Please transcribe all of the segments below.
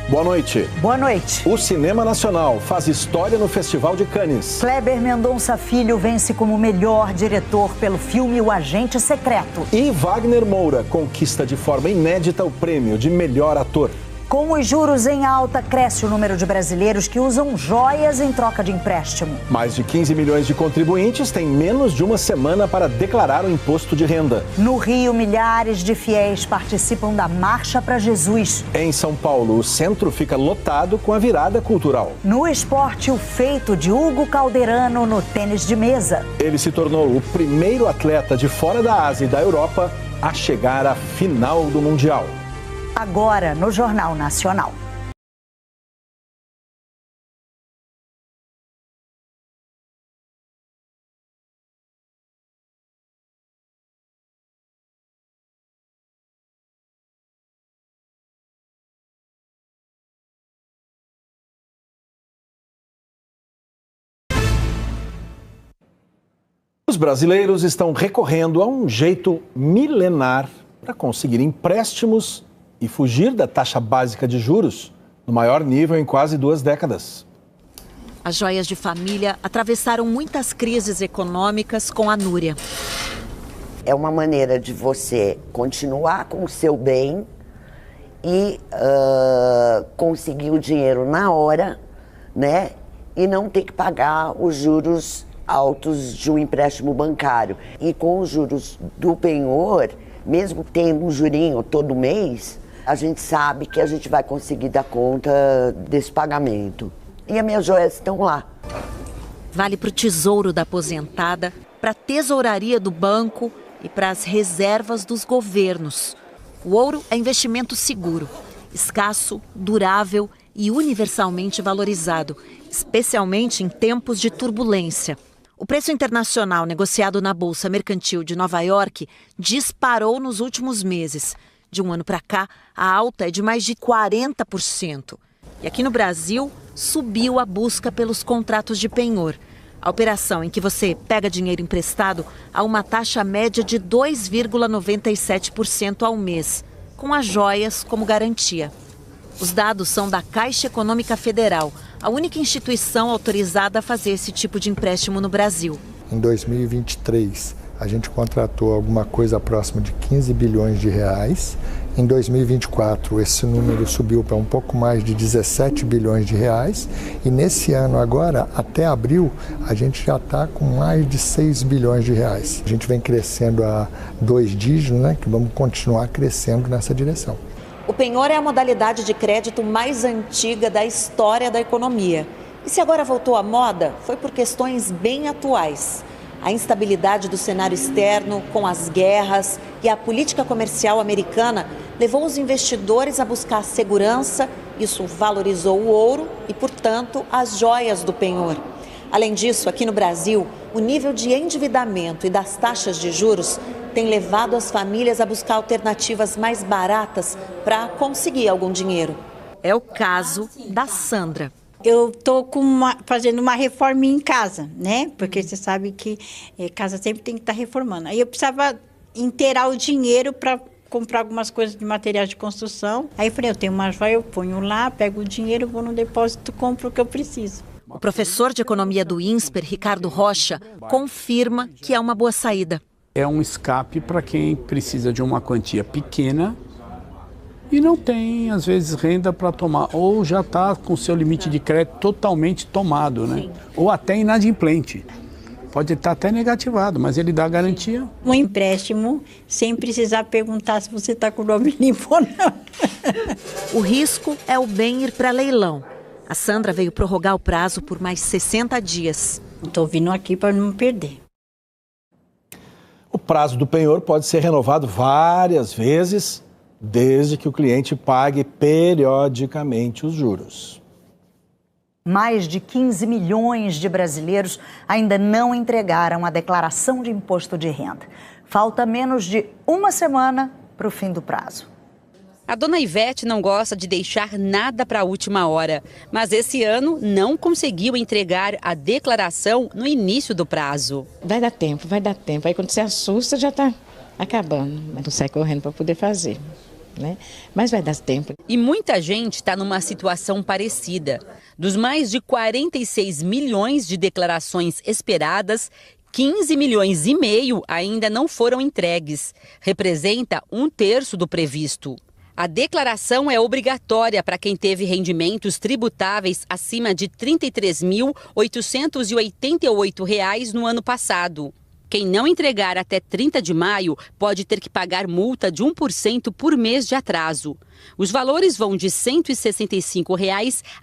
Boa noite. Boa noite. O cinema nacional faz história no Festival de Cannes. Kleber Mendonça Filho vence como melhor diretor pelo filme O Agente Secreto. E Wagner Moura conquista de forma inédita o prêmio de melhor ator. Com os juros em alta, cresce o número de brasileiros que usam joias em troca de empréstimo. Mais de 15 milhões de contribuintes têm menos de uma semana para declarar o imposto de renda. No Rio, milhares de fiéis participam da Marcha para Jesus. Em São Paulo, o centro fica lotado com a virada cultural. No esporte, o feito de Hugo Calderano no tênis de mesa. Ele se tornou o primeiro atleta de fora da Ásia e da Europa a chegar à final do Mundial. Agora no Jornal Nacional. Os brasileiros estão recorrendo a um jeito milenar para conseguir empréstimos e fugir da taxa básica de juros, no maior nível em quase 2 décadas. As joias de família atravessaram muitas crises econômicas com a Núria. É uma maneira de você continuar com o seu bem e conseguir o dinheiro na hora, né? E não ter que pagar os juros altos de um empréstimo bancário. E com os juros do penhor, mesmo tendo um jurinho todo mês, a gente sabe que a gente vai conseguir dar conta desse pagamento. E as minhas joias estão lá. Vale para o tesouro da aposentada, para a tesouraria do banco e para as reservas dos governos. O ouro é investimento seguro, escasso, durável e universalmente valorizado, especialmente em tempos de turbulência. O preço internacional negociado na Bolsa Mercantil de Nova York disparou nos últimos meses. De um ano para cá, a alta é de mais de 40%. E aqui no Brasil, subiu a busca pelos contratos de penhor. A operação em que você pega dinheiro emprestado a uma taxa média de 2,97% ao mês, com as joias como garantia. Os dados são da Caixa Econômica Federal, a única instituição autorizada a fazer esse tipo de empréstimo no Brasil. Em 2023, a gente contratou alguma coisa próxima de 15 bilhões de reais. Em 2024, esse número subiu para um pouco mais de 17 bilhões de reais. E nesse ano agora, até abril, a gente já está com mais de 6 bilhões de reais. A gente vem crescendo a 2 dígitos, né? Que vamos continuar crescendo nessa direção. O penhor é a modalidade de crédito mais antiga da história da economia. E se agora voltou à moda, foi por questões bem atuais. A instabilidade do cenário externo, com as guerras e a política comercial americana, levou os investidores a buscar segurança. Isso valorizou o ouro e, portanto, as joias do penhor. Além disso, aqui no Brasil, o nível de endividamento e das taxas de juros tem levado as famílias a buscar alternativas mais baratas para conseguir algum dinheiro. É o caso da Sandra. Eu estou fazendo uma reforma em casa, né? Porque você sabe que casa sempre tem que estar reformando. Aí eu precisava inteirar o dinheiro para comprar algumas coisas de materiais de construção. Aí eu falei, eu tenho uma joia, eu ponho lá, pego o dinheiro, vou no depósito, compro o que eu preciso. O professor de economia do INSPER, Ricardo Rocha, confirma que é uma boa saída. É um escape para quem precisa de uma quantia pequena e não tem, às vezes, renda para tomar. Ou já está com seu limite de crédito totalmente tomado, né? Sim. Ou até inadimplente. Pode estar até negativado, mas ele dá garantia. Um empréstimo sem precisar perguntar se você está com o nome limpo ou não. O risco é o bem ir para leilão. A Sandra veio prorrogar o prazo por mais 60 dias. Estou vindo aqui para não perder. O prazo do penhor pode ser renovado várias vezes, desde que o cliente pague periodicamente os juros. Mais de 15 milhões de brasileiros ainda não entregaram a declaração de imposto de renda. Falta menos de uma semana para o fim do prazo. A dona Ivete não gosta de deixar nada para a última hora, mas esse ano não conseguiu entregar a declaração no início do prazo. Vai dar tempo, vai dar tempo. Aí quando você assusta já está acabando, mas não sai correndo para poder fazer. né? Mas vai dar tempo. E muita gente está numa situação parecida. Dos mais de 46 milhões de declarações esperadas, 15 milhões e meio ainda não foram entregues. Representa 1/3 do previsto. A declaração é obrigatória para quem teve rendimentos tributáveis acima de R$ 33.888 no ano passado. Quem não entregar até 30 de maio pode ter que pagar multa de 1% por mês de atraso. Os valores vão de R$ 165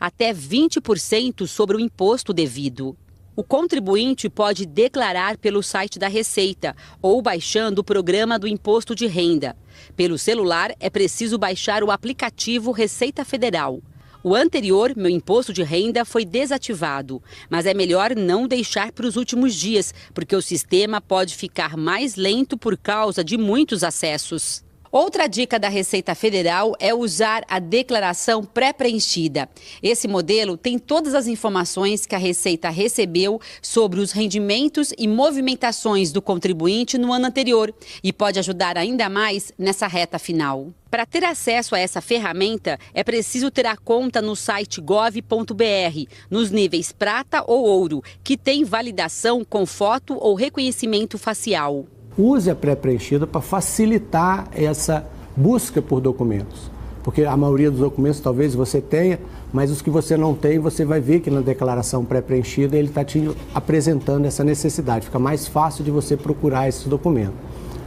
até 20% sobre o imposto devido. O contribuinte pode declarar pelo site da Receita ou baixando o programa do Imposto de Renda. Pelo celular, é preciso baixar o aplicativo Receita Federal. O anterior, Meu Imposto de Renda, foi desativado, mas é melhor não deixar para os últimos dias, porque o sistema pode ficar mais lento por causa de muitos acessos. Outra dica da Receita Federal é usar a declaração pré-preenchida. Esse modelo tem todas as informações que a Receita recebeu sobre os rendimentos e movimentações do contribuinte no ano anterior e pode ajudar ainda mais nessa reta final. Para ter acesso a essa ferramenta, é preciso ter a conta no site gov.br, nos níveis prata ou ouro, que tem validação com foto ou reconhecimento facial. Use a pré-preenchida para facilitar essa busca por documentos. Porque a maioria dos documentos talvez você tenha, mas os que você não tem, você vai ver que na declaração pré-preenchida ele está te apresentando essa necessidade. Fica mais fácil de você procurar esse documento.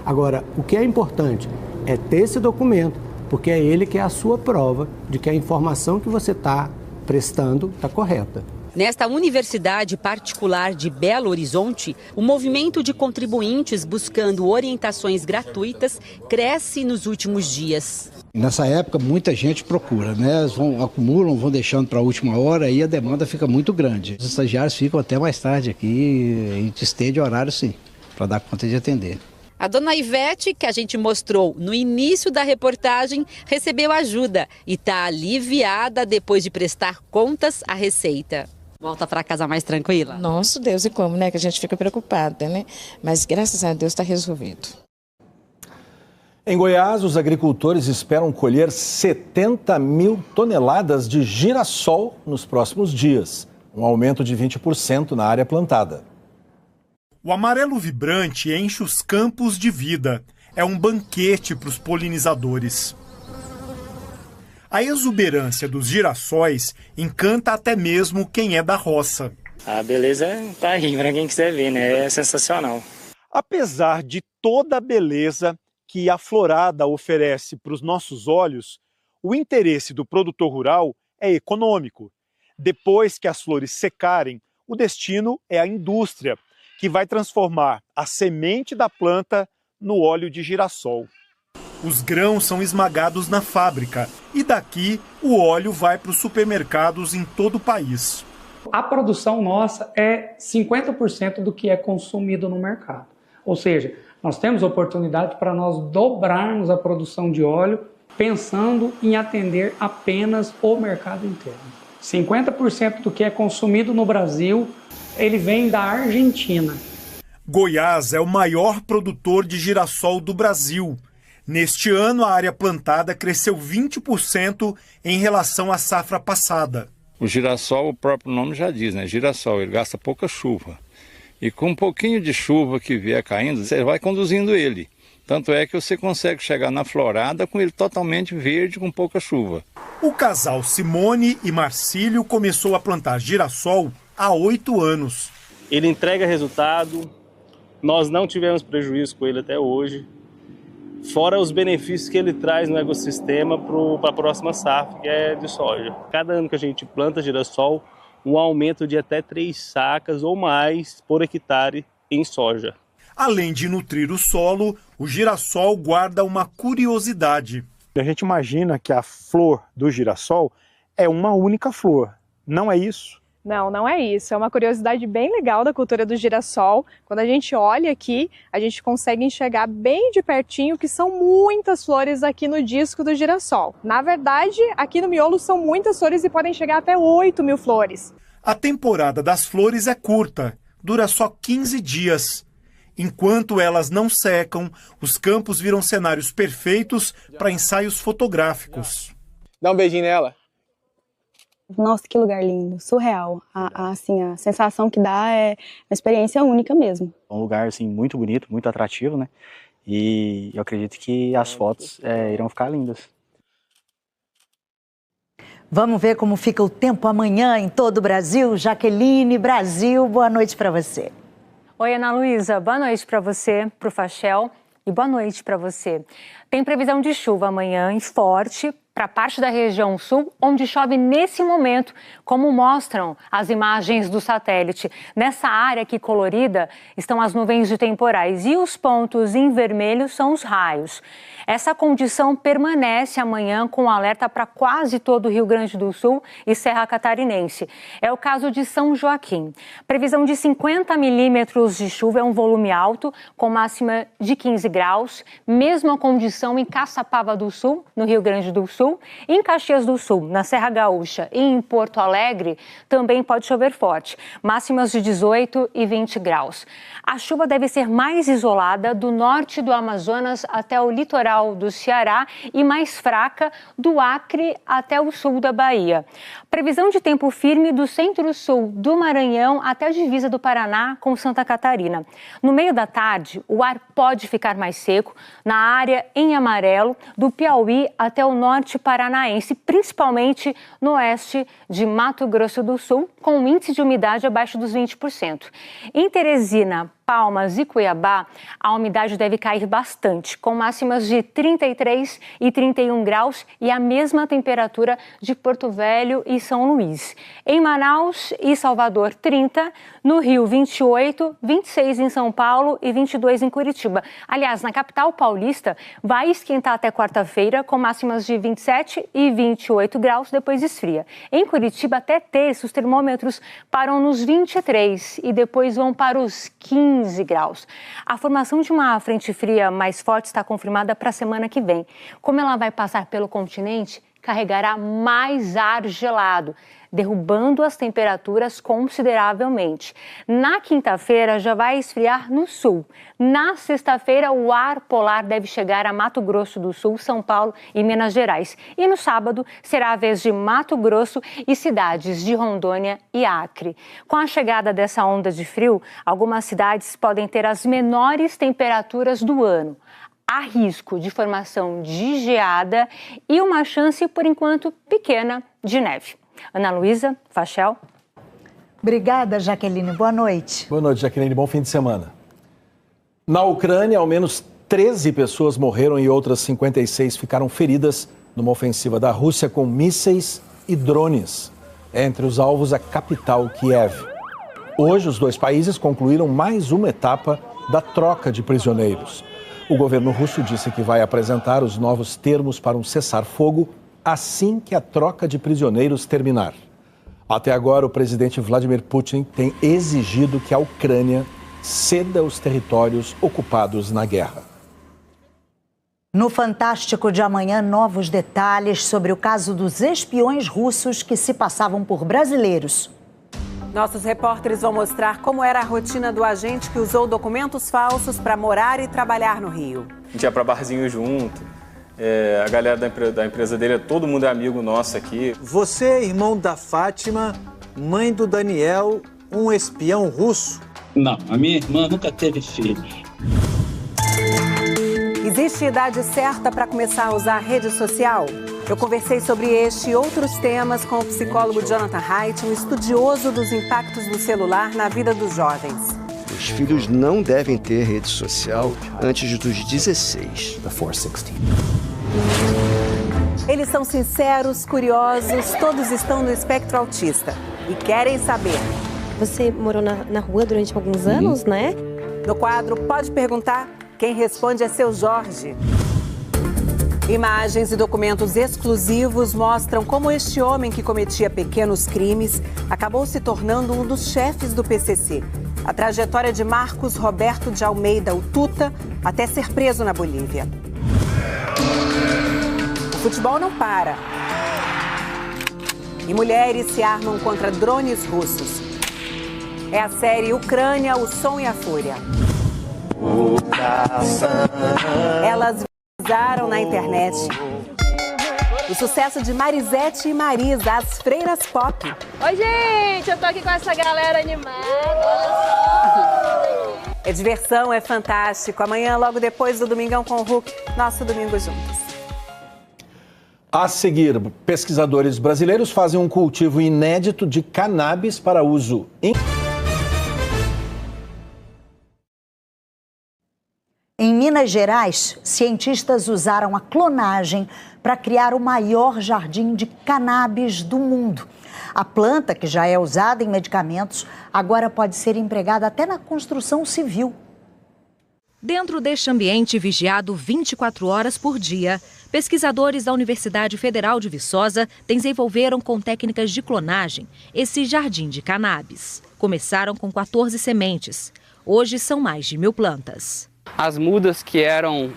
Agora, o que é importante é ter esse documento, porque é ele que é a sua prova de que a informação que você está prestando está correta. Nesta universidade particular de Belo Horizonte, o movimento de contribuintes buscando orientações gratuitas cresce nos últimos dias. Nessa época, muita gente procura, né? Eles acumulam, vão deixando para a última hora e a demanda fica muito grande. Os estagiários ficam até mais tarde aqui, a gente estende horário sim, para dar conta de atender. A dona Ivete, que a gente mostrou no início da reportagem, recebeu ajuda e está aliviada depois de prestar contas à Receita. Volta para casa mais tranquila? Nosso Deus, e como, né? Que a gente fica preocupada, né? Mas graças a Deus está resolvido. Em Goiás, os agricultores esperam colher 70 mil toneladas de girassol nos próximos dias, um aumento de 20% na área plantada. O amarelo vibrante enche os campos de vida. É um banquete para os polinizadores. A exuberância dos girassóis encanta até mesmo quem é da roça. A beleza tá aí, para quem quiser ver, né? É sensacional. Apesar de toda a beleza que a florada oferece para os nossos olhos, o interesse do produtor rural é econômico. Depois que as flores secarem, o destino é a indústria, que vai transformar a semente da planta no óleo de girassol. Os grãos são esmagados na fábrica e daqui o óleo vai para os supermercados em todo o país. A produção nossa é 50% do que é consumido no mercado. Ou seja, nós temos oportunidade para nós dobrarmos a produção de óleo pensando em atender apenas o mercado interno. 50% do que é consumido no Brasil, ele vem da Argentina. Goiás é o maior produtor de girassol do Brasil. Neste ano, a área plantada cresceu 20% em relação à safra passada. O girassol, o próprio nome já diz, né? Girassol, ele gasta pouca chuva. E com um pouquinho de chuva que vier caindo, você vai conduzindo ele. Tanto é que você consegue chegar na florada com ele totalmente verde, com pouca chuva. O casal Simone e Marcílio começou a plantar girassol há 8 anos. Ele entrega resultado, nós não tivemos prejuízo com ele até hoje. Fora os benefícios que ele traz no ecossistema para a próxima safra, que é de soja. Cada ano que a gente planta girassol, um aumento de até 3 sacas ou mais por hectare em soja. Além de nutrir o solo, o girassol guarda uma curiosidade. A gente imagina que a flor do girassol é uma única flor. Não é isso? Não, não é isso. É uma curiosidade bem legal da cultura do girassol. Quando a gente olha aqui, a gente consegue enxergar bem de pertinho que são muitas flores aqui no disco do girassol. Na verdade, aqui no miolo são muitas flores e podem chegar até 8 mil flores. A temporada das flores é curta, dura só 15 dias. Enquanto elas não secam, os campos viram cenários perfeitos para ensaios fotográficos. Dá um beijinho nela. Nossa, que lugar lindo, surreal. A sensação que dá é uma experiência única mesmo. É um lugar assim, muito bonito, muito atrativo, né? E eu acredito que as fotos irão ficar lindas. Vamos ver como fica o tempo amanhã em todo o Brasil. Jaqueline, Brasil, boa noite para você. Oi, Ana Luísa, boa noite para você, para o Fachel e boa noite para você. Tem previsão de chuva amanhã e forte para parte da região sul, onde chove nesse momento, como mostram as imagens do satélite. Nessa área aqui colorida estão as nuvens de temporais e os pontos em vermelho são os raios. Essa condição permanece amanhã com alerta para quase todo o Rio Grande do Sul e Serra Catarinense. É o caso de São Joaquim. Previsão de 50 milímetros de chuva, é um volume alto, com máxima de 15 graus. Mesma condição em Caçapava do Sul, no Rio Grande do Sul. Em Caxias do Sul, na Serra Gaúcha e em Porto Alegre, também pode chover forte. Máximas de 18 e 20 graus. A chuva deve ser mais isolada do norte do Amazonas até o litoral do Ceará e mais fraca do Acre até o sul da Bahia. Previsão de tempo firme do centro-sul do Maranhão até a divisa do Paraná com Santa Catarina. No meio da tarde, o ar pode ficar mais seco na área em amarelo do Piauí até o norte paranaense, principalmente no oeste de Mato Grosso do Sul, com um índice de umidade abaixo dos 20%. Em Teresina, Palmas e Cuiabá, a umidade deve cair bastante, com máximas de 33 e 31 graus e a mesma temperatura de Porto Velho e São Luís. Em Manaus e Salvador, 30, no Rio, 28, 26 em São Paulo e 22 em Curitiba. Aliás, na capital paulista, vai esquentar até quarta-feira, com máximas de 27 e 28 graus, depois esfria. Em Curitiba, até terça, os termômetros param nos 23 e depois vão para os 15 graus. A formação de uma frente fria mais forte está confirmada para a semana que vem. Como ela vai passar pelo continente, carregará mais ar gelado, derrubando as temperaturas consideravelmente. Na quinta-feira já vai esfriar no sul. Na sexta-feira o ar polar deve chegar a Mato Grosso do Sul, São Paulo e Minas Gerais. E no sábado será a vez de Mato Grosso e cidades de Rondônia e Acre. Com a chegada dessa onda de frio, algumas cidades podem ter as menores temperaturas do ano. Há risco de formação de geada e uma chance, por enquanto, pequena de neve. Ana Luísa, Fachel. Obrigada, Jaqueline. Boa noite. Boa noite, Jaqueline. Bom fim de semana. Na Ucrânia, ao menos 13 pessoas morreram e outras 56 ficaram feridas numa ofensiva da Rússia com mísseis e drones. Entre os alvos, a capital, Kiev. Hoje, os dois países concluíram mais uma etapa da troca de prisioneiros. O governo russo disse que vai apresentar os novos termos para um cessar-fogo assim que a troca de prisioneiros terminar. Até agora, o presidente Vladimir Putin tem exigido que a Ucrânia ceda os territórios ocupados na guerra. No Fantástico de amanhã, novos detalhes sobre o caso dos espiões russos que se passavam por brasileiros. Nossos repórteres vão mostrar como era a rotina do agente que usou documentos falsos para morar e trabalhar no Rio. A gente ia para barzinho junto, a galera da empresa dele, todo mundo é amigo nosso aqui. Você é irmão da Fátima, mãe do Daniel, um espião russo? Não, a minha irmã nunca teve filhos. Existe idade certa para começar a usar a rede social? Eu conversei sobre este e outros temas com o psicólogo Jonathan Haidt, um estudioso dos impactos do celular na vida dos jovens. Os filhos não devem ter rede social antes dos 16. Eles são sinceros, curiosos, todos estão no espectro autista e querem saber. Você morou na rua durante alguns anos, né? No quadro Pode Perguntar, quem responde é seu Jorge. Imagens e documentos exclusivos mostram como este homem que cometia pequenos crimes acabou se tornando um dos chefes do PCC. A trajetória de Marcos Roberto de Almeida, o Tuta, até ser preso na Bolívia. O futebol não para. E mulheres se armam contra drones russos. É a série Ucrânia, o Som e a Fúria. Elas viralizaram na internet. O sucesso de Marisete e Marisa, as freiras pop. Oi, gente, eu tô aqui com essa galera animada. Olha só. É diversão, é fantástico. Amanhã, logo depois do Domingão com o Hulk, nosso Domingo Juntos. A seguir, pesquisadores brasileiros fazem um cultivo inédito de cannabis para uso Em Minas Gerais, cientistas usaram a clonagem para criar o maior jardim de cannabis do mundo. A planta, que já é usada em medicamentos, agora pode ser empregada até na construção civil. Dentro deste ambiente vigiado 24 horas por dia, pesquisadores da Universidade Federal de Viçosa desenvolveram com técnicas de clonagem esse jardim de cannabis. Começaram com 14 sementes. Hoje são mais de 1.000 plantas. As mudas que eram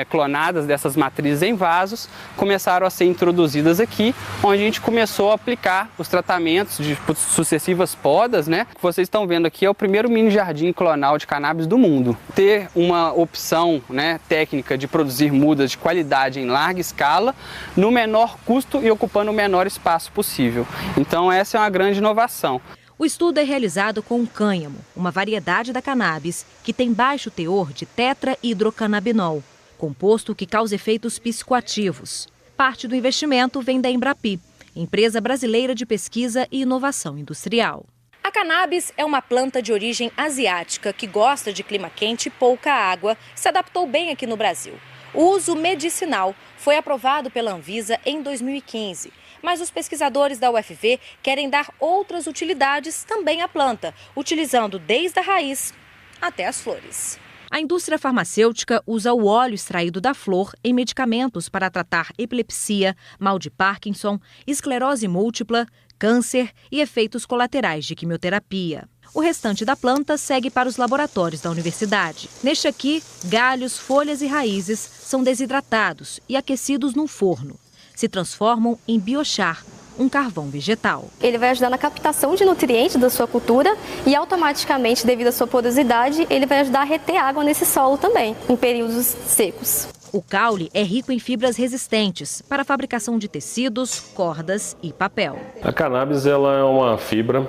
clonadas dessas matrizes em vasos começaram a ser introduzidas aqui, onde a gente começou a aplicar os tratamentos de sucessivas podas, né? O que vocês estão vendo aqui é o primeiro mini jardim clonal de cannabis do mundo. Ter uma opção, né, técnica de produzir mudas de qualidade em larga escala, no menor custo e ocupando o menor espaço possível. Então essa é uma grande inovação. O estudo é realizado com o cânhamo, uma variedade da cannabis que tem baixo teor de tetrahidrocannabinol, composto que causa efeitos psicoativos. Parte do investimento vem da Embrapi, empresa brasileira de pesquisa e inovação industrial. A cannabis é uma planta de origem asiática que gosta de clima quente e pouca água, se adaptou bem aqui no Brasil. O uso medicinal foi aprovado pela Anvisa em 2015. Mas os pesquisadores da UFV querem dar outras utilidades também à planta, utilizando desde a raiz até as flores. A indústria farmacêutica usa o óleo extraído da flor em medicamentos para tratar epilepsia, mal de Parkinson, esclerose múltipla, câncer e efeitos colaterais de quimioterapia. O restante da planta segue para os laboratórios da universidade. Neste aqui, galhos, folhas e raízes são desidratados e aquecidos num forno. Se transformam em biochar, um carvão vegetal. Ele vai ajudar na captação de nutrientes da sua cultura e automaticamente, devido à sua porosidade, ele vai ajudar a reter água nesse solo também, em períodos secos. O caule é rico em fibras resistentes para a fabricação de tecidos, cordas e papel. A cannabis ela é uma fibra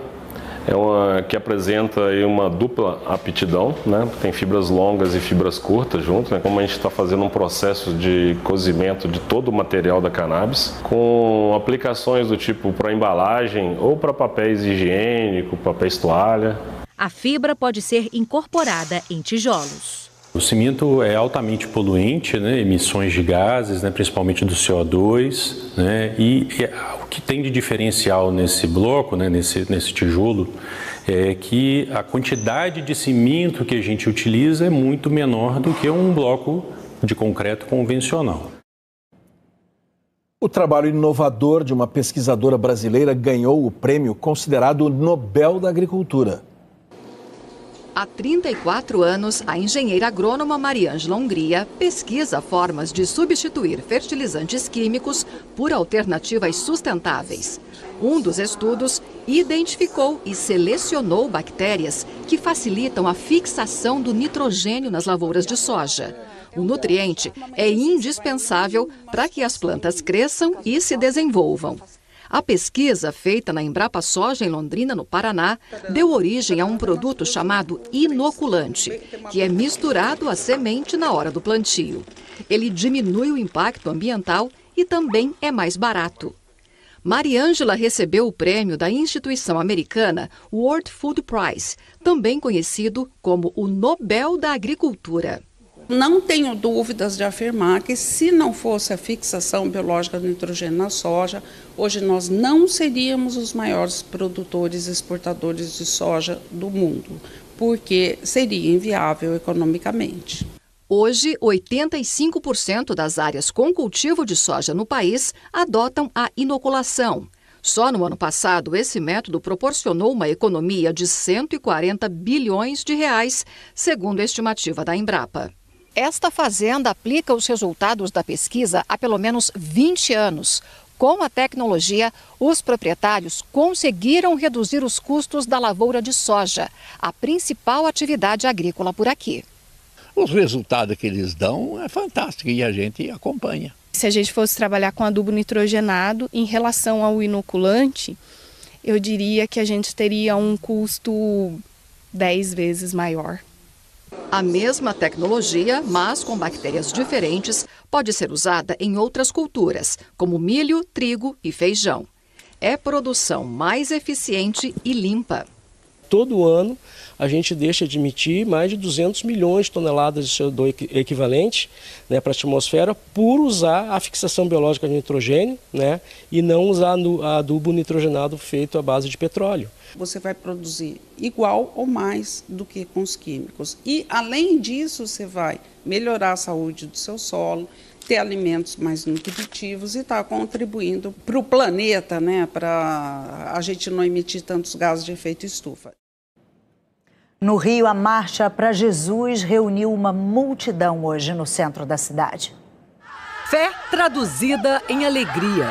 que apresenta aí uma dupla aptidão, né? Tem fibras longas e fibras curtas junto, né? Como a gente está fazendo um processo de cozimento de todo o material da cannabis, com aplicações do tipo para embalagem ou para papéis higiênicos, papéis toalha. A fibra pode ser incorporada em tijolos. O cimento é altamente poluente, né? Emissões de gases, né? Principalmente do CO2, né? E o que tem de diferencial nesse bloco, né? nesse tijolo, é que a quantidade de cimento que a gente utiliza é muito menor do que um bloco de concreto convencional. O trabalho inovador de uma pesquisadora brasileira ganhou o prêmio considerado o Nobel da Agricultura. Há 34 anos, a engenheira agrônoma Mariângela Hungria pesquisa formas de substituir fertilizantes químicos por alternativas sustentáveis. Um dos estudos identificou e selecionou bactérias que facilitam a fixação do nitrogênio nas lavouras de soja. O nutriente é indispensável para que as plantas cresçam e se desenvolvam. A pesquisa, feita na Embrapa Soja, em Londrina, no Paraná, deu origem a um produto chamado inoculante, que é misturado à semente na hora do plantio. Ele diminui o impacto ambiental e também é mais barato. Mariângela recebeu o prêmio da instituição americana World Food Prize, também conhecido como o Nobel da Agricultura. Não tenho dúvidas de afirmar que, se não fosse a fixação biológica do nitrogênio na soja, hoje nós não seríamos os maiores produtores e exportadores de soja do mundo, porque seria inviável economicamente. Hoje, 85% das áreas com cultivo de soja no país adotam a inoculação. Só no ano passado, esse método proporcionou uma economia de 140 bilhões de reais, segundo a estimativa da Embrapa. Esta fazenda aplica os resultados da pesquisa há pelo menos 20 anos. Com a tecnologia, os proprietários conseguiram reduzir os custos da lavoura de soja, a principal atividade agrícola por aqui. os resultados que eles dão é fantástico e a gente acompanha. Se a gente fosse trabalhar com adubo nitrogenado, em relação ao inoculante, eu diria que a gente teria um custo 10 vezes maior. A mesma tecnologia, mas com bactérias diferentes, pode ser usada em outras culturas, como milho, trigo e feijão. É produção mais eficiente e limpa. Todo ano a gente deixa de emitir mais de 200 milhões de toneladas de CO2 equivalente, né, para a atmosfera por usar a fixação biológica de nitrogênio, né, e não usar adubo nitrogenado feito à base de petróleo. Você vai produzir igual ou mais do que com os químicos. E, além disso, você vai melhorar a saúde do seu solo, ter alimentos mais nutritivos e estar contribuindo para o planeta, né, para a gente não emitir tantos gases de efeito estufa. No Rio, a Marcha para Jesus reuniu uma multidão hoje no centro da cidade. Fé traduzida em alegria.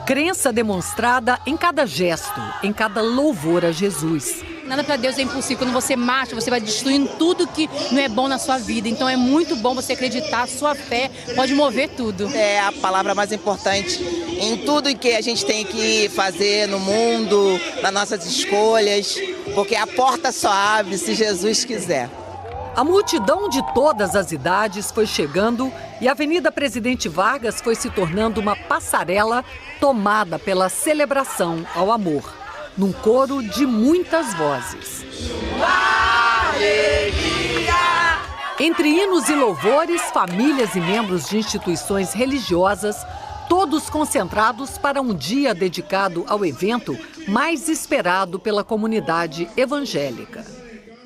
Crença demonstrada em cada gesto, em cada louvor a Jesus. Nada para Deus é impossível. Quando você marcha, você vai destruindo tudo que não é bom na sua vida. Então é muito bom você acreditar, a sua fé pode mover tudo. É a palavra mais importante em tudo que a gente tem que fazer no mundo, nas nossas escolhas, porque a porta só abre se Jesus quiser. A multidão de todas as idades foi chegando e a Avenida Presidente Vargas foi se tornando uma passarela tomada pela celebração ao amor, num coro de muitas vozes. Alegria! Entre hinos e louvores, famílias e membros de instituições religiosas, todos concentrados para um dia dedicado ao evento mais esperado pela comunidade evangélica.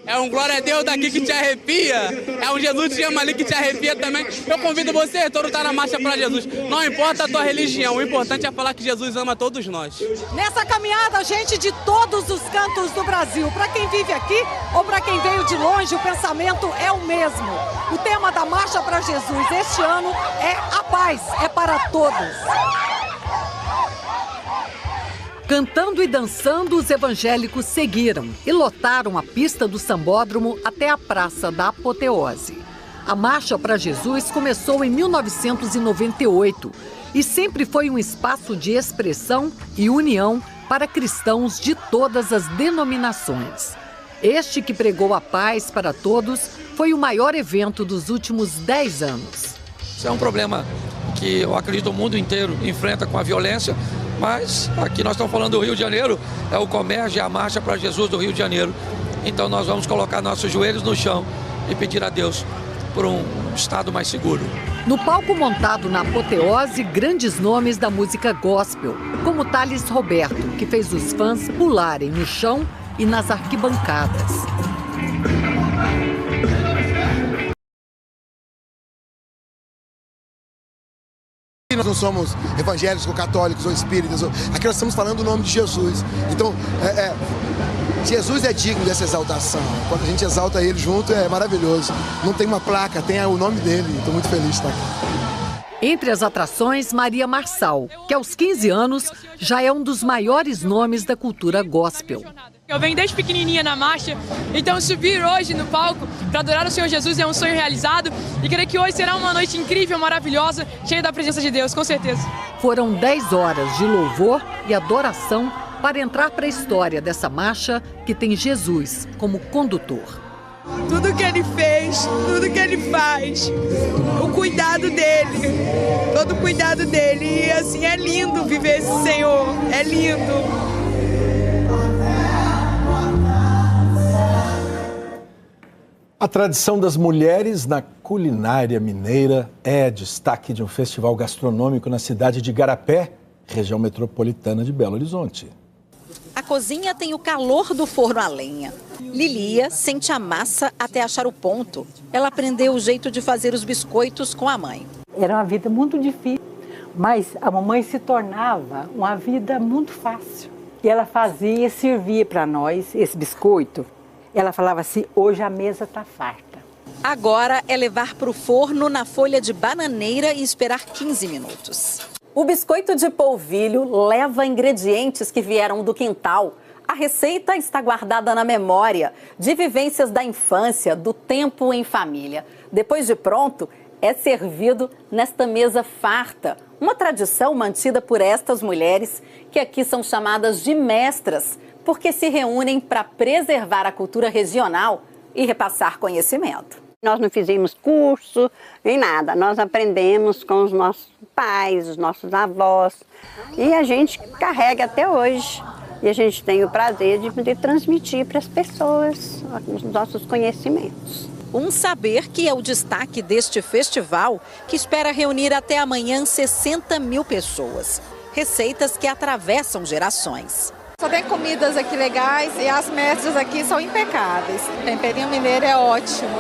É um glória a Deus daqui que te arrepia. É um Jesus te ama ali que te arrepia também. Eu convido você, todo estar na marcha para Jesus. Não importa a tua religião, o importante é falar que Jesus ama todos nós. Nessa caminhada, gente de todos os cantos do Brasil. Para quem vive aqui ou para quem veio de longe, o pensamento é o mesmo. O tema da Marcha para Jesus este ano é a paz, é para todos. Cantando e dançando, os evangélicos seguiram e lotaram a pista do Sambódromo até a Praça da Apoteose. A Marcha para Jesus começou em 1998 e sempre foi um espaço de expressão e união para cristãos de todas as denominações. Este que pregou a paz para todos foi o maior evento dos últimos 10 anos. Isso é um problema que eu acredito o mundo inteiro enfrenta com a violência, mas aqui nós estamos falando do Rio de Janeiro, é o comércio e a Marcha para Jesus do Rio de Janeiro. Então nós vamos colocar nossos joelhos no chão e pedir a Deus por um estado mais seguro. No palco montado na Apoteose, grandes nomes da música gospel, como Thales Roberto, que fez os fãs pularem no chão e nas arquibancadas. Nós não somos evangélicos ou católicos ou espíritas. Aqui nós estamos falando do nome de Jesus. Então, Jesus é digno dessa exaltação. Quando a gente exalta ele junto, é maravilhoso. Não tem uma placa, tem o nome dele. Estou muito feliz de estar aqui. Entre as atrações, Maria Marçal, que aos 15 anos já é um dos maiores nomes da cultura gospel. Eu venho desde pequenininha na marcha, então subir hoje no palco para adorar o Senhor Jesus é um sonho realizado e creio que hoje será uma noite incrível, maravilhosa, cheia da presença de Deus, com certeza. Foram 10 horas de louvor e adoração para entrar para a história dessa marcha que tem Jesus como condutor. Tudo que ele fez, tudo que ele faz, o cuidado dele, todo o cuidado dele, e assim é lindo viver esse Senhor, é lindo. A tradição das mulheres na culinária mineira é destaque de um festival gastronômico na cidade de Igarapé, região metropolitana de Belo Horizonte. A cozinha tem o calor do forno a lenha. Lilia sente a massa até achar o ponto. Ela aprendeu o jeito de fazer os biscoitos com a mãe. Era uma vida muito difícil, mas a mamãe se tornava uma vida muito fácil. E ela fazia e servia para nós esse biscoito. Ela falava assim, hoje a mesa está farta. Agora é levar para o forno na folha de bananeira e esperar 15 minutos. O biscoito de polvilho leva ingredientes que vieram do quintal. A receita está guardada na memória de vivências da infância, do tempo em família. Depois de pronto, é servido nesta mesa farta. Uma tradição mantida por estas mulheres, que aqui são chamadas de mestras, porque se reúnem para preservar a cultura regional e repassar conhecimento. Nós não fizemos curso, nem nada. Nós aprendemos com os nossos pais, os nossos avós. E a gente carrega até hoje. E a gente tem o prazer de poder transmitir para as pessoas os nossos conhecimentos. Um saber que é o destaque deste festival, que espera reunir até amanhã 60 mil pessoas. Receitas que atravessam gerações. Só tem comidas aqui legais e as mestras aqui são impecáveis. O temperinho mineiro é ótimo.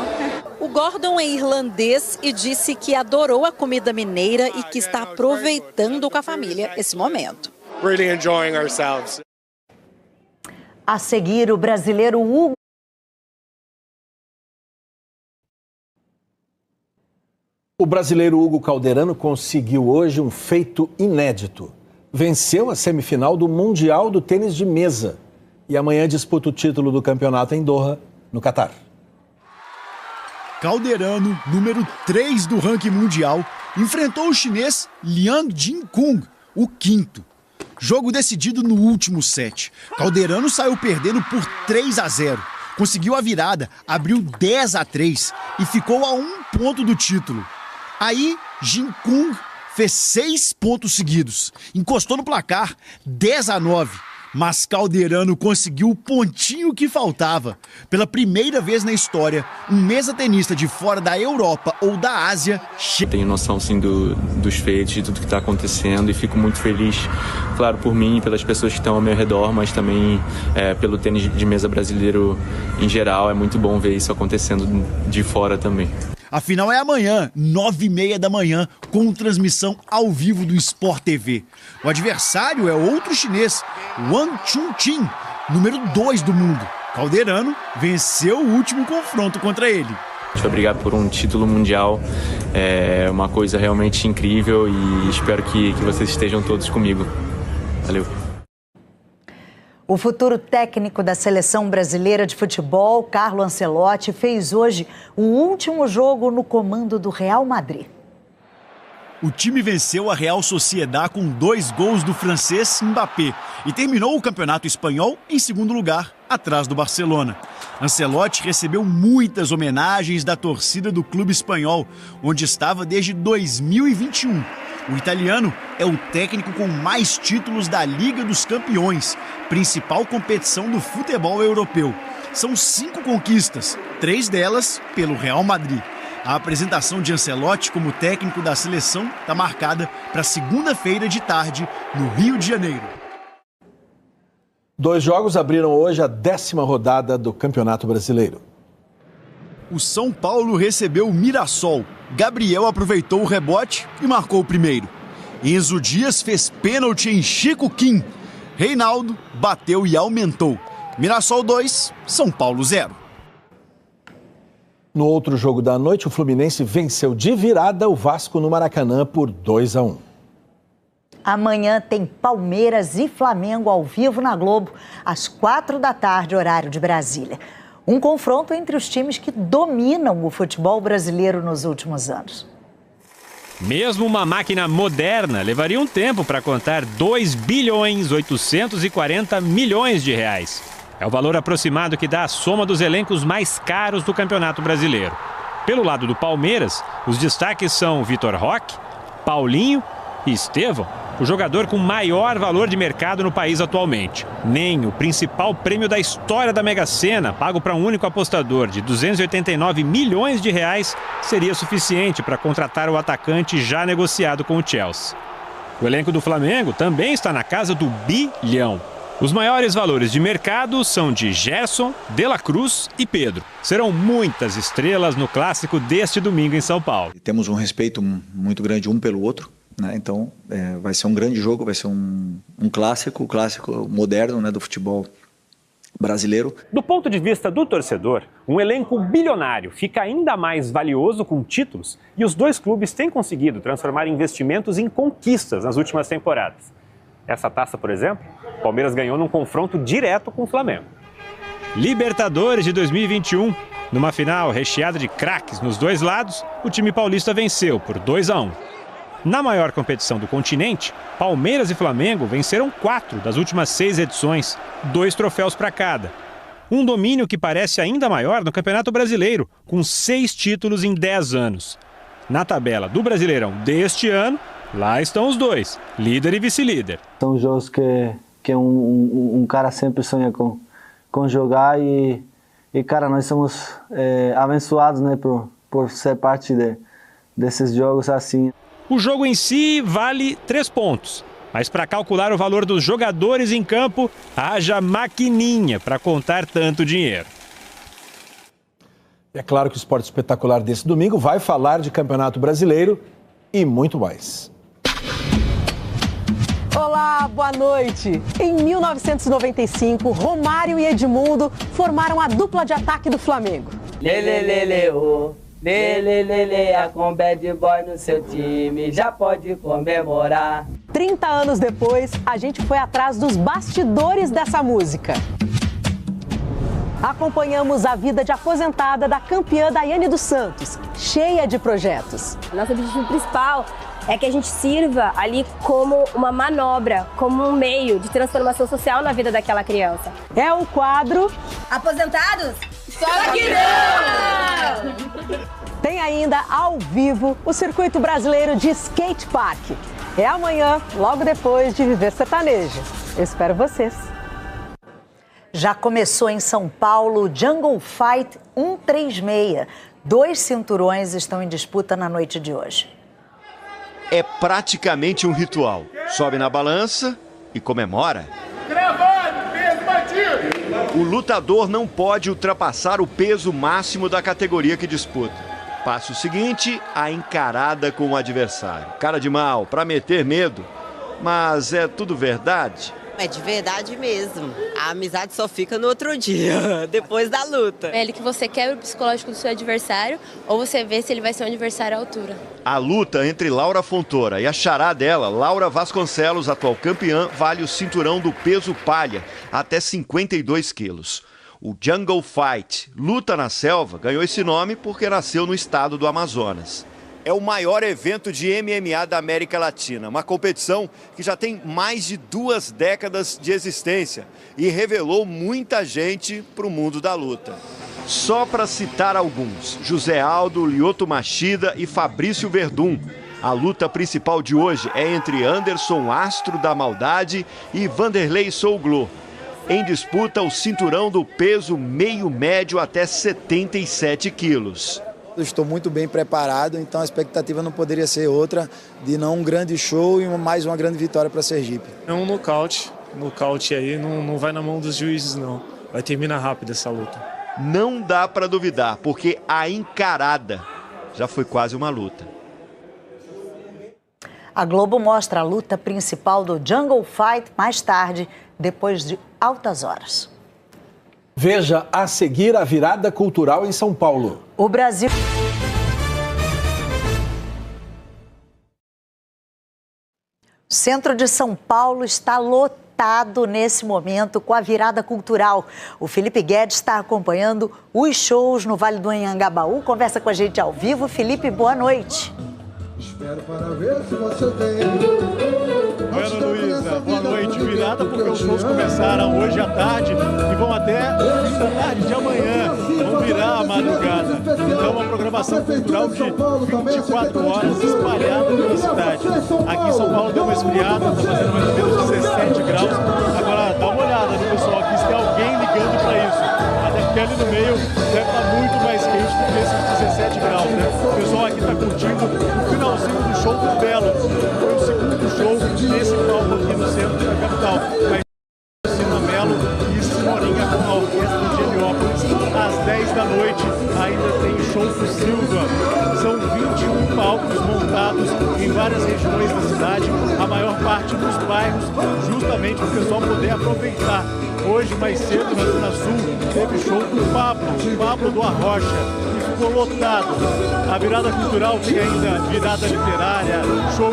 O Gordon é irlandês e disse que adorou a comida mineira e que está aproveitando com a família esse momento. Really enjoying ourselves. A seguir, o brasileiro Hugo. O brasileiro Hugo Calderano conseguiu hoje um feito inédito. Venceu a semifinal do Mundial do Tênis de Mesa e amanhã disputa o título do campeonato em Doha, no Catar. Calderano, número 3 do ranking mundial, enfrentou o chinês Liang Jinkung, o quinto. Jogo decidido no último set. Calderano saiu perdendo por 3-0. Conseguiu a virada, abriu 10-3 e ficou a 1 ponto do título. Aí, Jinkung fez 6 pontos seguidos, encostou no placar 10-9, mas Calderano conseguiu o pontinho que faltava. Pela primeira vez na história, um mesa-tenista de fora da Europa ou da Ásia... Tenho noção, sim, dos feitos, de tudo que está acontecendo e fico muito feliz, claro, por mim e pelas pessoas que estão ao meu redor, mas também pelo tênis de mesa brasileiro em geral. É muito bom ver isso acontecendo de fora também. A final é amanhã, 9h30 da manhã, com transmissão ao vivo do Sport TV. O adversário é outro chinês, Wang Chunqing, número 2 do mundo. Calderano venceu o último confronto contra ele. Foi brigar por um título mundial, é uma coisa realmente incrível e espero que vocês estejam todos comigo. Valeu. O futuro técnico da seleção brasileira de futebol, Carlo Ancelotti, fez hoje o último jogo no comando do Real Madrid. O time venceu a Real Sociedad com 2 gols do francês Mbappé e terminou o campeonato espanhol em segundo lugar, atrás do Barcelona. Ancelotti recebeu muitas homenagens da torcida do clube espanhol, onde estava desde 2021. O italiano é o técnico com mais títulos da Liga dos Campeões, principal competição do futebol europeu. São 5 conquistas, 3 delas pelo Real Madrid. A apresentação de Ancelotti como técnico da seleção está marcada para segunda-feira de tarde, no Rio de Janeiro. 2 jogos abriram hoje a 10ª rodada do Campeonato Brasileiro. O São Paulo recebeu o Mirassol. Gabriel aproveitou o rebote e marcou o primeiro. Enzo Dias fez pênalti em Chico Kim. Reinaldo bateu e aumentou. Mirassol 2, São Paulo 0. No outro jogo da noite, o Fluminense venceu de virada o Vasco no Maracanã por 2-1. Amanhã tem Palmeiras e Flamengo ao vivo na Globo, às 4 da tarde, horário de Brasília. Um confronto entre os times que dominam o futebol brasileiro nos últimos anos. Mesmo uma máquina moderna levaria um tempo para contar 2,840 bilhões de reais. É o valor aproximado que dá a soma dos elencos mais caros do Campeonato Brasileiro. Pelo lado do Palmeiras, os destaques são Vitor Roque, Paulinho e Estevão, o jogador com maior valor de mercado no país atualmente. Nem o principal prêmio da história da Mega Sena, pago para um único apostador de 289 milhões de reais, seria suficiente para contratar o atacante já negociado com o Chelsea. O elenco do Flamengo também está na casa do bilhão. Os maiores valores de mercado são de Gerson, De La Cruz e Pedro. Serão muitas estrelas no clássico deste domingo em São Paulo. Temos um respeito muito grande um pelo outro. Então, vai ser um grande jogo, vai ser um clássico moderno, do futebol brasileiro. Do ponto de vista do torcedor, um elenco bilionário fica ainda mais valioso com títulos e os dois clubes têm conseguido transformar investimentos em conquistas nas últimas temporadas. Essa taça, por exemplo, o Palmeiras ganhou num confronto direto com o Flamengo. Libertadores de 2021. Numa final recheada de craques nos dois lados, o time paulista venceu por 2-1. Na maior competição do continente, Palmeiras e Flamengo venceram 4 das últimas 6 edições, 2 troféus para cada. Um domínio que parece ainda maior no Campeonato Brasileiro, com 6 títulos em 10 anos. Na tabela do Brasileirão deste ano, lá estão os dois, líder e vice-líder. São jogos que um cara sempre sonha com jogar e cara, nós somos abençoados, né, por ser parte desses jogos assim. O jogo em si vale 3 pontos, mas para calcular o valor dos jogadores em campo, haja maquininha para contar tanto dinheiro. É claro que o Esporte Espetacular desse domingo vai falar de Campeonato Brasileiro e muito mais. Olá, boa noite. Em 1995, Romário e Edmundo formaram a dupla de ataque do Flamengo. Com bad boy no seu time, já pode comemorar. 30 anos depois, a gente foi atrás dos bastidores dessa música. Acompanhamos a vida de aposentada da campeã Daiane dos Santos, cheia de projetos. Nosso objetivo principal é que a gente sirva ali como uma manobra, como um meio de transformação social na vida daquela criança. É o quadro Aposentados? Só que não! Tem ainda ao vivo o Circuito Brasileiro de Skate Park. É amanhã, logo depois de Viver Sertanejo. Eu espero vocês. Já começou em São Paulo o Jungle Fight 136. 2 cinturões estão em disputa na noite de hoje. É praticamente um ritual. Sobe na balança e comemora. O lutador não pode ultrapassar o peso máximo da categoria que disputa. Passo seguinte, a encarada com o adversário. Cara de mal, para meter medo. Mas é tudo verdade? É de verdade mesmo. A amizade só fica no outro dia, depois da luta. É ele que você quebra o psicológico do seu adversário ou você vê se ele vai ser um adversário à altura. A luta entre Laura Fontoura e a xará dela, Laura Vasconcelos, atual campeã, vale o cinturão do peso palha, até 52 quilos. O Jungle Fight, luta na selva, ganhou esse nome porque nasceu no estado do Amazonas. É o maior evento de MMA da América Latina, uma competição que já tem mais de 2 décadas de existência e revelou muita gente para o mundo da luta. Só para citar alguns, José Aldo, Lyoto Machida e Fabrício Verdun. A luta principal de hoje é entre Anderson Astro da Maldade e Vanderlei Souglô. Em disputa o cinturão do peso meio-médio até 77 quilos. Eu estou muito bem preparado, então a expectativa não poderia ser outra de não um grande show e mais uma grande vitória para Sergipe. É um nocaute aí não vai na mão dos juízes não, vai terminar rápido essa luta. Não dá para duvidar, porque a encarada já foi quase uma luta. A Globo mostra a luta principal do Jungle Fight mais tarde, depois de altas horas. Veja a seguir a virada cultural em São Paulo. O Brasil... O centro de São Paulo está lotado nesse momento com a virada cultural. O Felipe Guedes está acompanhando os shows no Vale do Anhangabaú. Conversa com a gente ao vivo. Felipe, boa noite. Espero para ver se você tem. Oi, Ana Luísa, boa noite. Virada porque os shows começaram hoje à tarde e vão até fim da tarde de amanhã. Vão virar a madrugada. Então, uma programação cultural de 24 horas espalhada pela cidade. Aqui em São Paulo deu uma esfriada, está fazendo mais ou menos 17 graus. Agora, dá uma olhada no pessoal aqui, se tem alguém ligando para isso. Até porque ali no meio deve estar muito mais quente do que esses 17 graus, né? O pessoal aqui está curtindo o finalzinho do show do Belo. Foi o segundo show nesse palco aqui no centro da capital. Mas Cina Melo e Simorinha com a orquestra de Heliópolis. Às 10 da noite ainda tem show do Silva. São 21 palcos montados em várias regiões da cidade, a maior parte nos bairros, justamente para o pessoal poder aproveitar. Hoje, mais cedo, na Zona Sul, teve show do Pablo do Arrocha, e ficou lotado. A virada cultural tem ainda virada literária, show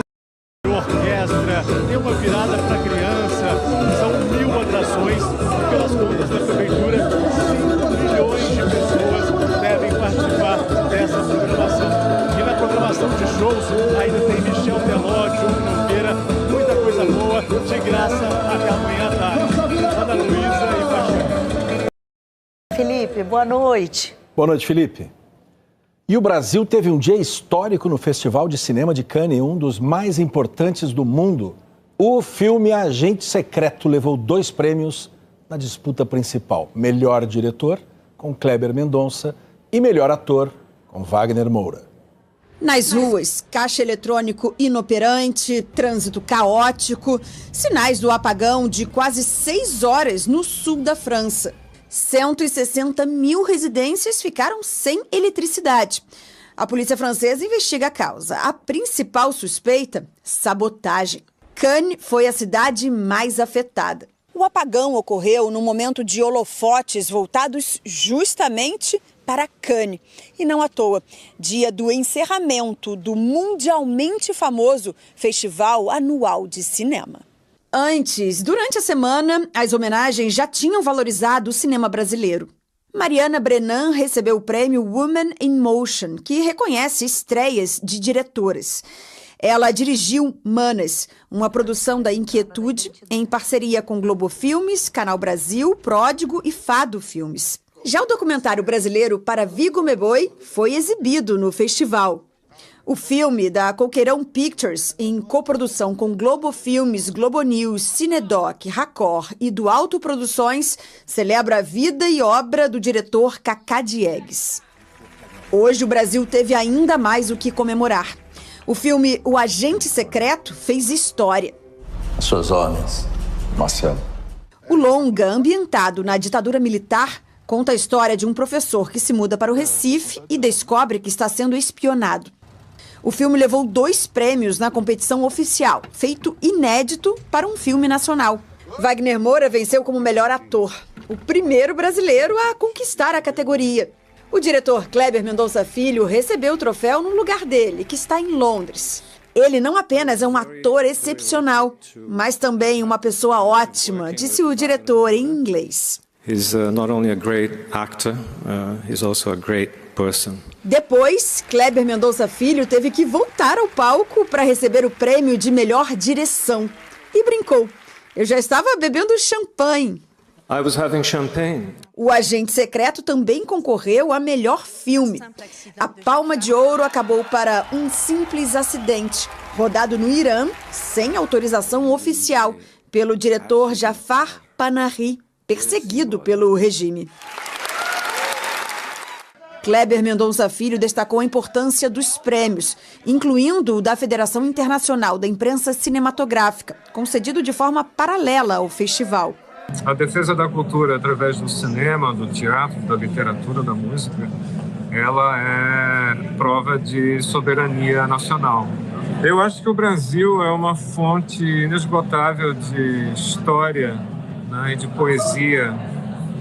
de orquestra, tem uma virada para criança. ainda tem Michel Teló, Diogo Nogueira, muita coisa boa, de graça, até amanhã à tarde. Ana Luísa e Paixão. Felipe, boa noite. Boa noite, Felipe. E o Brasil teve um dia histórico no Festival de Cinema de Cannes, um dos mais importantes do mundo. O filme Agente Secreto levou 2 prêmios na disputa principal. Melhor diretor, com Kleber Mendonça, e melhor ator, com Wagner Moura. Nas ruas, caixa eletrônico inoperante, trânsito caótico, sinais do apagão de quase 6 horas no sul da França. 160 mil residências ficaram sem eletricidade. A polícia francesa investiga a causa. A principal suspeita, sabotagem. Cannes foi a cidade mais afetada. O apagão ocorreu no momento de holofotes voltados justamente para Cannes. E não à toa, dia do encerramento do mundialmente famoso Festival Anual de Cinema. Antes, durante a semana, as homenagens já tinham valorizado o cinema brasileiro. Mariana Brennan recebeu o prêmio Women in Motion, que reconhece estreias de diretoras. Ela dirigiu Manas, uma produção da Inquietude, em parceria com Globo Filmes, Canal Brasil, Pródigo e Fado Filmes. Já o documentário brasileiro Para Vigo Me Boi foi exibido no festival. O filme da Coqueirão Pictures, em coprodução com Globo Filmes, Globo News, Cinedoc, Raccord e do Alto Produções, celebra a vida e obra do diretor Cacá Diegues. Hoje o Brasil teve ainda mais o que comemorar. O filme O Agente Secreto fez história. Suas ordens, Marcelo. O longa, ambientado na ditadura militar, conta a história de um professor que se muda para o Recife e descobre que está sendo espionado. O filme levou 2 prêmios na competição oficial, feito inédito para um filme nacional. Wagner Moura venceu como melhor ator, o primeiro brasileiro a conquistar a categoria. O diretor Kleber Mendonça Filho recebeu o troféu no lugar dele, que está em Londres. Ele não apenas é um ator excepcional, mas também uma pessoa ótima, disse o diretor em inglês. He's not only a great actor, he's also a great person. Depois, Kleber Mendonça Filho teve que voltar ao palco para receber o prêmio de melhor direção. E brincou. Eu já estava bebendo champanhe. I was having champagne. O Agente Secreto também concorreu a melhor filme. A Palma de Ouro acabou para Um Simples Acidente, rodado no Irã, sem autorização oficial, pelo diretor Jafar Panahi, perseguido pelo regime. Kleber Mendonça Filho destacou a importância dos prêmios, incluindo o da Federação Internacional da Imprensa Cinematográfica, concedido de forma paralela ao festival. A defesa da cultura através do cinema, do teatro, da literatura, da música, ela é prova de soberania nacional. Eu acho que o Brasil é uma fonte inesgotável de história, né, e de poesia.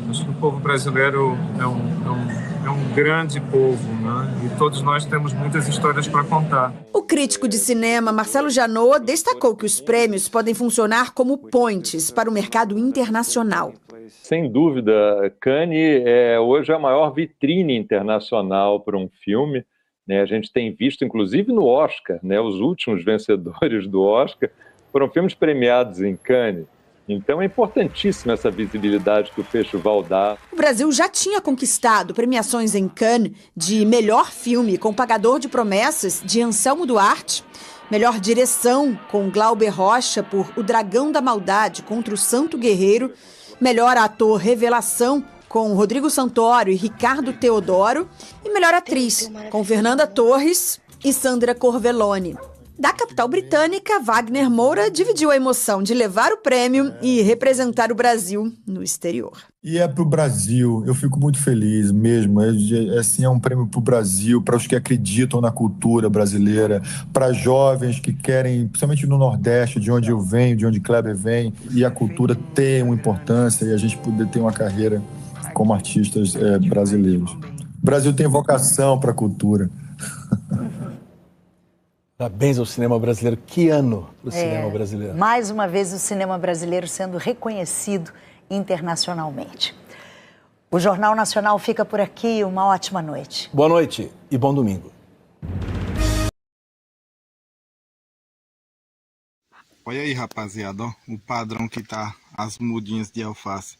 Acho que o povo brasileiro é um grande povo, né? E todos nós temos muitas histórias para contar. O crítico de cinema Marcelo Janot destacou que os prêmios podem funcionar como pontes para o mercado internacional. Sem dúvida, Cannes é hoje a maior vitrine internacional para um filme, né? A gente tem visto, inclusive no Oscar, né? Os últimos vencedores do Oscar foram filmes premiados em Cannes. Então é importantíssima essa visibilidade que o festival dá. O Brasil já tinha conquistado premiações em Cannes de melhor filme com Pagador de Promessas, de Anselmo Duarte, melhor direção com Glauber Rocha por O Dragão da Maldade contra o Santo Guerreiro, melhor ator revelação com Rodrigo Santoro e Ricardo Teodoro e melhor atriz com Fernanda Torres e Sandra Corvelloni. Da capital britânica, Wagner Moura dividiu a emoção de levar o prêmio e representar o Brasil no exterior. E é para o Brasil, eu fico muito feliz mesmo. É um prêmio para o Brasil, para os que acreditam na cultura brasileira, para jovens que querem, principalmente no Nordeste, de onde eu venho, de onde Kleber vem, e a cultura tem uma importância e a gente poder ter uma carreira como artistas brasileiros. O Brasil tem vocação para a cultura. Parabéns ao cinema brasileiro. Que ano para o cinema brasileiro. Mais uma vez o cinema brasileiro sendo reconhecido internacionalmente. O Jornal Nacional fica por aqui. Uma ótima noite. Boa noite e bom domingo. Olha aí, rapaziada, ó, o padrão que tá as mudinhas de alface.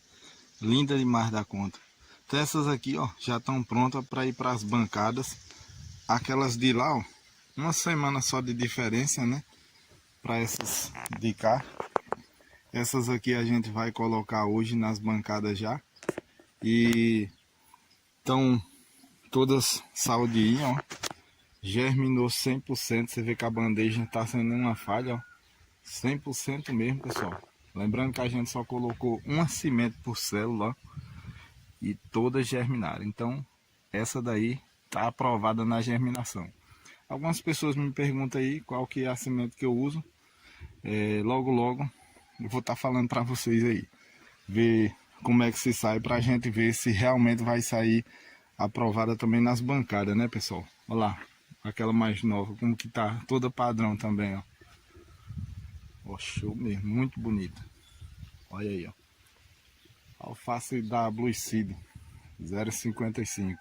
Linda demais da conta. Então essas aqui, ó, já estão prontas para ir para as bancadas. Aquelas de lá, ó, uma semana só de diferença, né? Para essas de cá. Essas aqui a gente vai colocar hoje nas bancadas já. E estão todas saudinhas, ó. Germinou 100%. Você vê que a bandeja tá sem nenhuma falha, ó. 100% mesmo, pessoal. Lembrando que a gente só colocou uma semente por célula, ó, e todas germinaram. Então, essa daí tá aprovada na germinação. Algumas pessoas me perguntam aí qual que é a semente que eu uso. Logo, logo, eu vou estar falando para vocês aí. Ver como é que se sai, pra gente ver se realmente vai sair aprovada também nas bancadas, né, pessoal? Olha lá, aquela mais nova, como que tá toda padrão também, ó. Ó, show mesmo, muito bonita. Olha aí, ó. Alface da Blue Seed 0,55.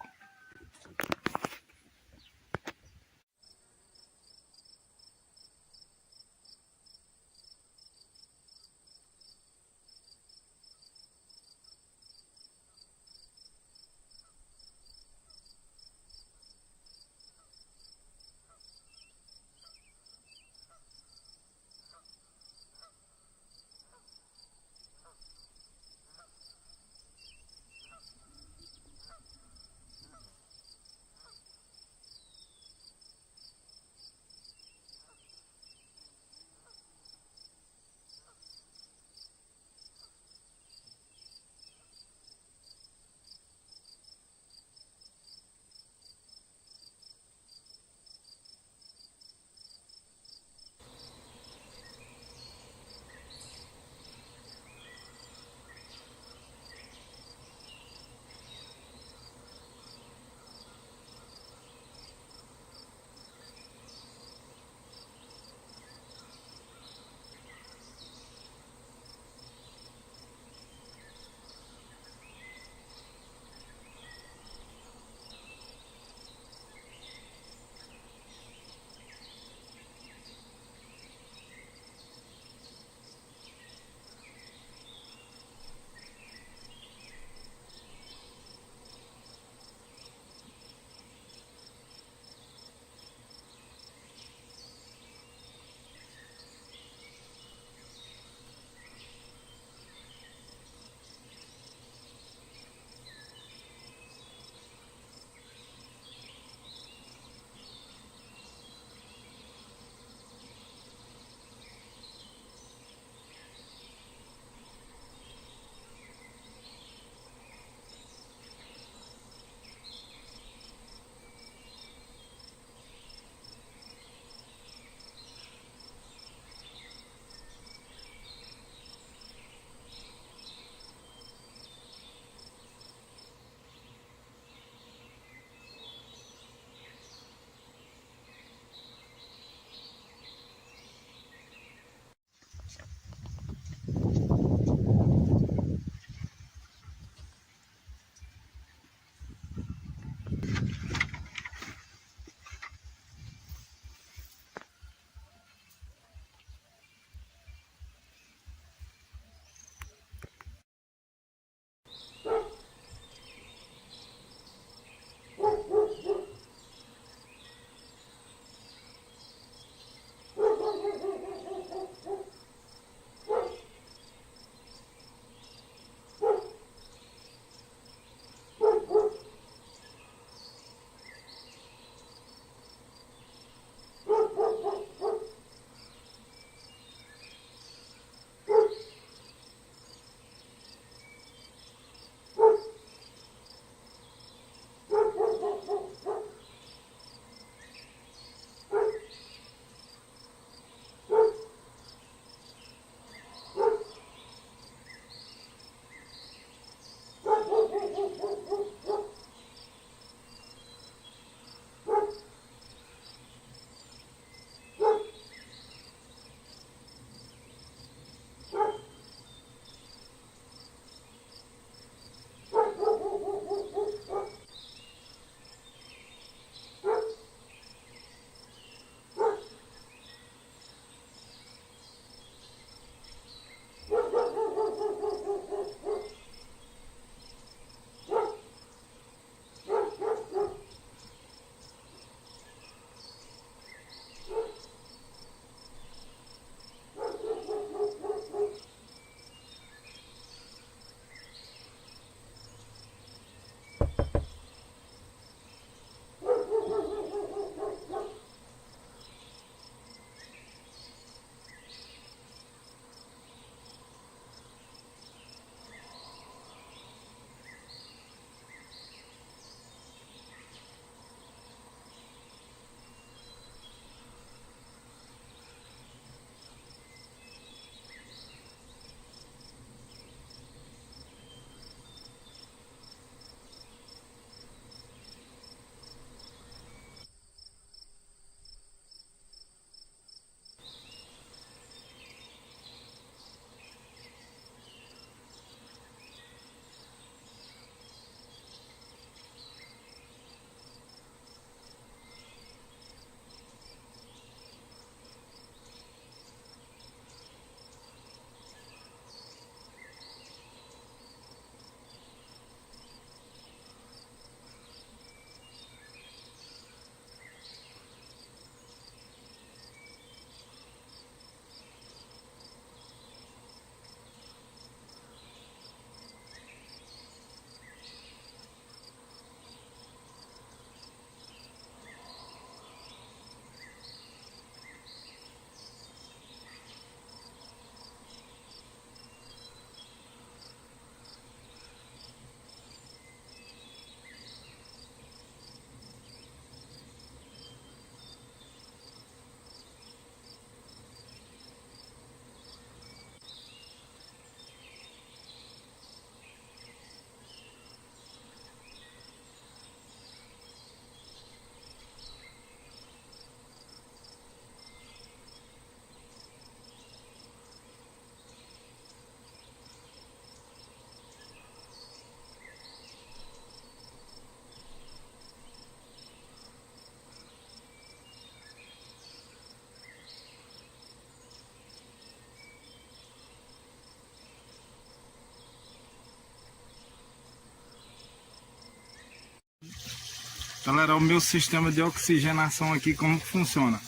Galera, o meu sistema de oxigenação aqui, como que funciona?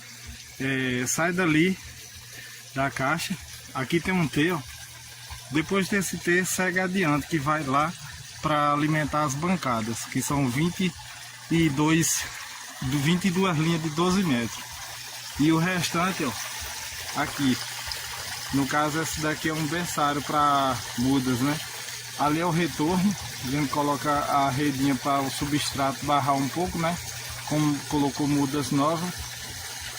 Sai dali da caixa, aqui tem um T, ó. Depois desse T, segue adiante, que vai lá para alimentar as bancadas, que são 22 linhas de 12 metros. E o restante, ó, aqui. No caso, esse daqui é um berçário para mudas, né? Ali é o retorno, a gente coloca a redinha para o substrato barrar um pouco, né? Como colocou mudas novas.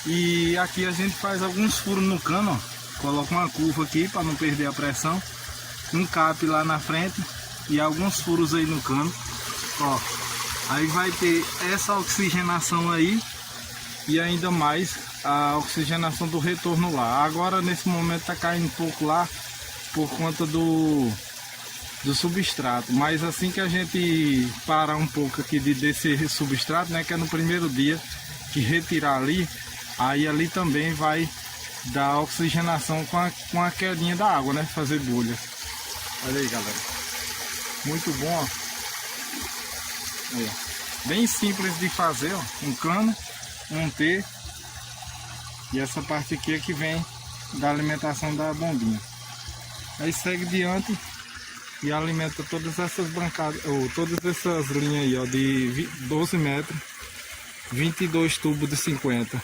E aqui a gente faz alguns furos no cano, ó. Coloca uma curva aqui para não perder a pressão. Um cap lá na frente e alguns furos aí no cano, ó. Aí vai ter essa oxigenação aí e ainda mais a oxigenação do retorno lá. Agora nesse momento tá caindo um pouco lá por conta do substrato, mas assim que a gente parar um pouco aqui de descer substrato, né, que é no primeiro dia que retirar ali, aí ali também vai dar oxigenação com a quedinha da água, né, fazer bolha. Olha aí, galera. Muito bom, ó. Aí, ó. Bem simples de fazer, ó. Um cano, um T. E essa parte aqui é que vem da alimentação da bombinha. Aí segue diante e alimenta todas essas bancadas, ou todas essas linhas aí, ó, de 12 metros, 22 tubos de 50.